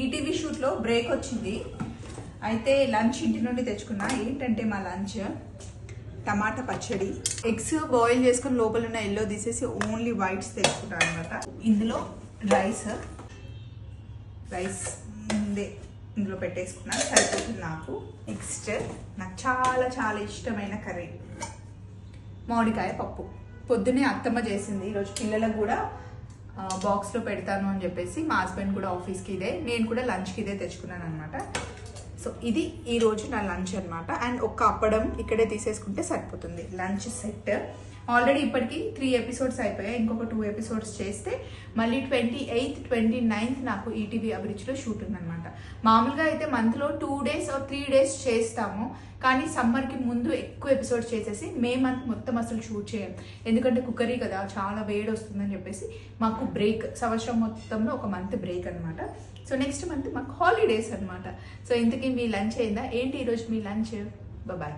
ETV shoot లో break వచ్చింది. అయితే లంచ్ ఇంటి నుండి తెచ్చుకున్నా. ఏంటంటే మా లంచ్ టమాటా పచ్చడి, ఎగ్స్ బాయిల్ చేసుకుని లోపల ఉన్న ఎల్లో తీసేసి ఓన్లీ వైట్స్ తెచ్చుకున్నాను అనమాట. ఇందులో రైస్ ముందే ఇందులో పెట్టేసుకున్నా, సరిపోతుంది నాకు. నెక్స్ట్ నాకు చాలా చాలా ఇష్టమైన కర్రీ మామిడికాయ పప్పు. పొద్దున్నే అత్తమ్మ చేసింది. ఈరోజు పిల్లలకు కూడా బాక్స్లో పెడతాను అని చెప్పేసి మా హస్బెండ్ కూడా ఆఫీస్కి ఇదే, నేను కూడా లంచ్కి ఇదే తెచ్చుకున్నాను అనమాట. సో ఇది ఈరోజు నా లంచ్ అనమాట. అండ్ ఒక్క అప్పడం ఇక్కడే తీసేసుకుంటే సరిపోతుంది. Lunch set. ఆల్రెడీ ఇప్పటికి 3 ఎపిసోడ్స్ అయిపోయాయి. ఇంకొక 2 ఎపిసోడ్స్ చేస్తే మళ్ళీ 28th 29th నాకు ఈటీవీ అభిరుచిలో షూట్ ఉందనమాట. మామూలుగా అయితే మంత్లో 2 days or 3 days చేస్తాము, కానీ సమ్మర్కి ముందు ఎక్కువ ఎపిసోడ్స్ చేసేసి మే మంత్ మొత్తం అసలు షూట్ చేయం. ఎందుకంటే కుక్కరీ కదా, చాలా వేడి వస్తుందని చెప్పేసి మాకు బ్రేక్, సంవత్సరం మొత్తంలో ఒక మంత్ బ్రేక్ అనమాట. సో నెక్స్ట్ మంత్ మాకు హాలిడేస్ అనమాట. సో ఇంతకీ మీ లంచ్ అయిందా? ఏంటి ఈరోజు మీ లంచ్? బాయ్.